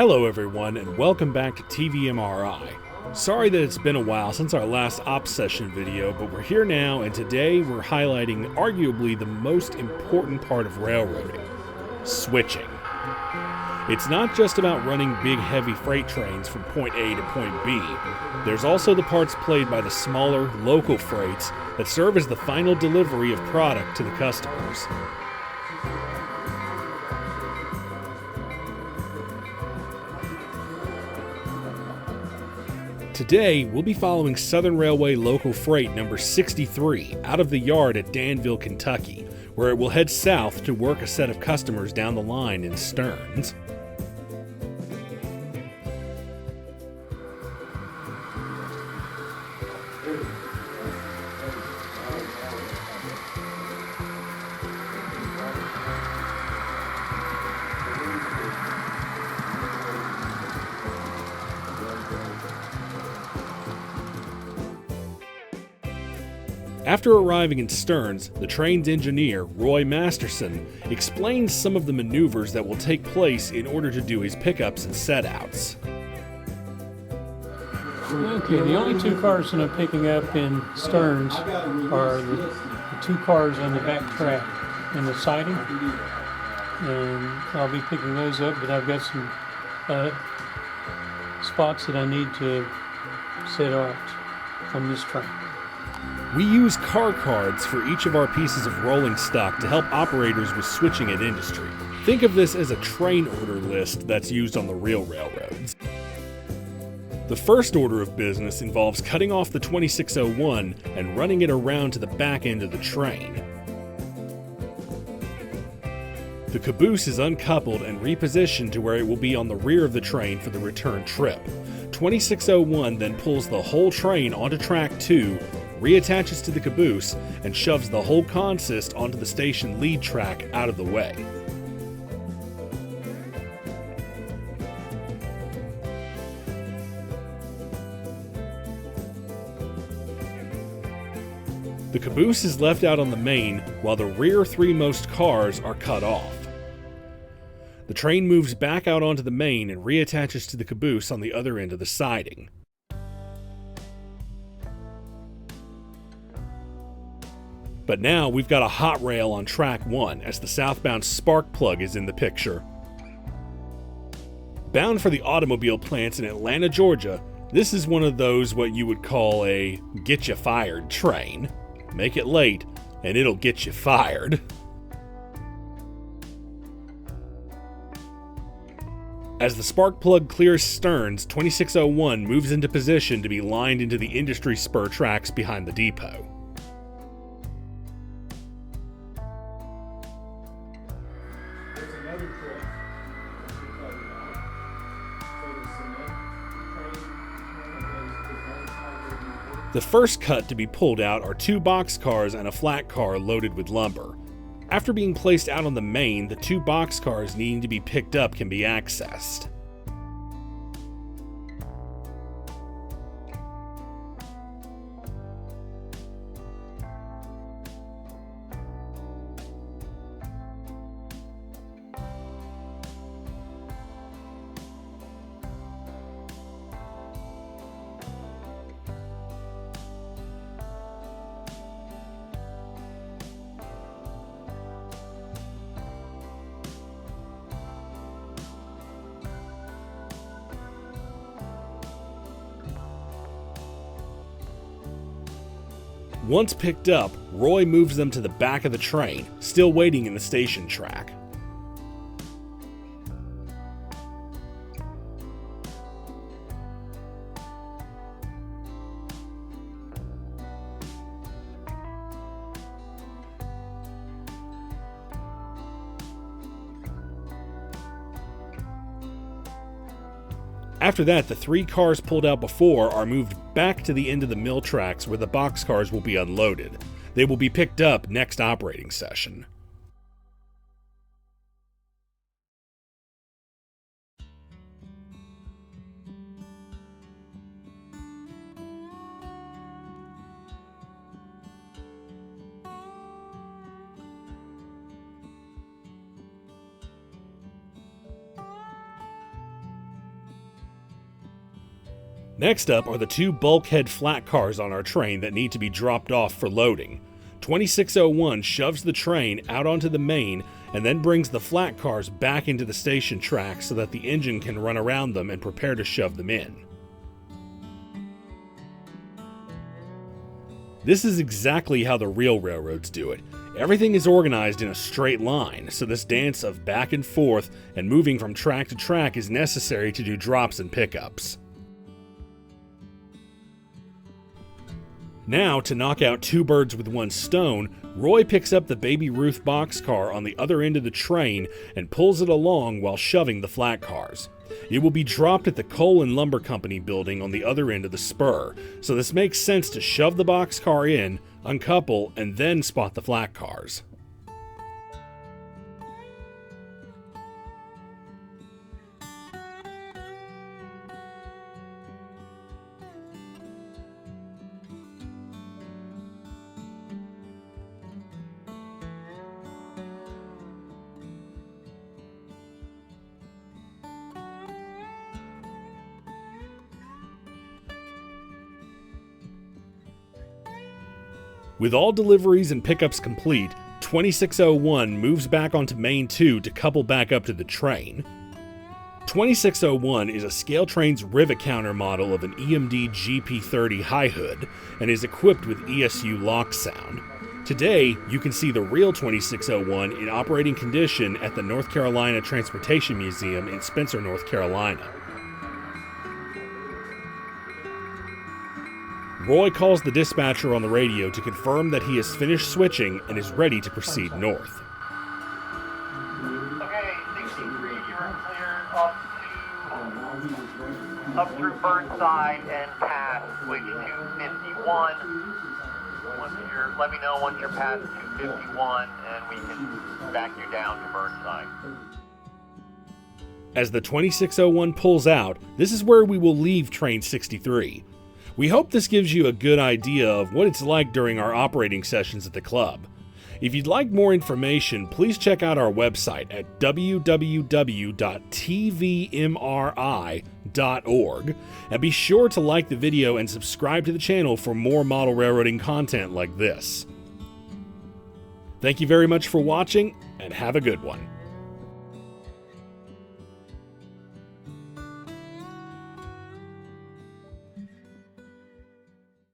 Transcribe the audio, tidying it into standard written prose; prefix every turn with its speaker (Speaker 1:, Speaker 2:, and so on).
Speaker 1: Hello everyone and welcome back to TVMRi. Sorry that it's been a while since our last ops session video, but we're here now and today we're highlighting arguably the most important part of railroading: switching. It's not just about running big heavy freight trains from point A to point B. There's also the parts played by the smaller, local freights that serve as the final delivery of product to the customers. Today, we'll be following Southern Railway Local Freight number 63 out of the yard at Danville, Kentucky, where it will head south to work a set of customers down the line in Stearns. After arriving in Stearns, the train's engineer, Roy Masterson, explains some of the maneuvers that will take place in order to do his pickups and setouts.
Speaker 2: Okay, the only two cars that I'm picking up in Stearns are the two cars on the back track and the siding, and I'll be picking those up, but I've got some spots that I need to set out on this train.
Speaker 1: We use car cards for each of our pieces of rolling stock to help operators with switching at industry. Think of this as a train order list that's used on the real railroads. The first order of business involves cutting off the 2601 and running it around to the back end of the train. The caboose is uncoupled and repositioned to where it will be on the rear of the train for the return trip. 2601 then pulls the whole train onto track 2, reattaches to the caboose, and shoves the whole consist onto the station lead track out of the way. The caboose is left out on the main while the rear three-most cars are cut off. The train moves back out onto the main and reattaches to the caboose on the other end of the siding. But now we've got a hot rail on track 1 as the southbound spark plug is in the picture. Bound for the automobile plants in Atlanta, Georgia, this is one of those what you would call a get you fired train. Make it late and it'll get you fired. As the spark plug clears Stearns, 2601 moves into position to be lined into the industry spur tracks behind the depot. The first cut to be pulled out are two boxcars and a flat car loaded with lumber. After being placed out on the main, the two boxcars needing to be picked up can be accessed. Once picked up, Roy moves them to the back of the train, still waiting in the station track. After that, the three cars pulled out before are moved back to the end of the mill tracks where the boxcars will be unloaded. They will be picked up next operating session. Next up are the two bulkhead flat cars on our train that need to be dropped off for loading. 2601 shoves the train out onto the main and then brings the flat cars back into the station track so that the engine can run around them and prepare to shove them in. This is exactly how the real railroads do it. Everything is organized in a straight line, so this dance of back and forth and moving from track to track is necessary to do drops and pickups. Now, to knock out two birds with one stone, Roy picks up the Baby Ruth boxcar on the other end of the train and pulls it along while shoving the flat cars. It will be dropped at the Coal and Lumber Company building on the other end of the spur, so this makes sense to shove the boxcar in, uncouple, and then spot the flat cars. With all deliveries and pickups complete, 2601 moves back onto Main 2 to couple back up to the train. 2601 is a Scale Trains rivet counter model of an EMD GP30 high hood and is equipped with ESU lock sound. Today, you can see the real 2601 in operating condition at the North Carolina Transportation Museum in Spencer, North Carolina. Roy calls the dispatcher on the radio to confirm that he has finished switching and is ready to proceed north.
Speaker 3: Okay, 63, you're cleared up through Burnside and past switch 251. Let me know once you're past 251 and we can back you down to Burnside.
Speaker 1: As the 2601 pulls out, this is where we will leave Train 63. We hope this gives you a good idea of what it's like during our operating sessions at the club. If you'd like more information, please check out our website at www.tvmri.org, and be sure to like the video and subscribe to the channel for more model railroading content like this. Thank you very much for watching, and have a good one.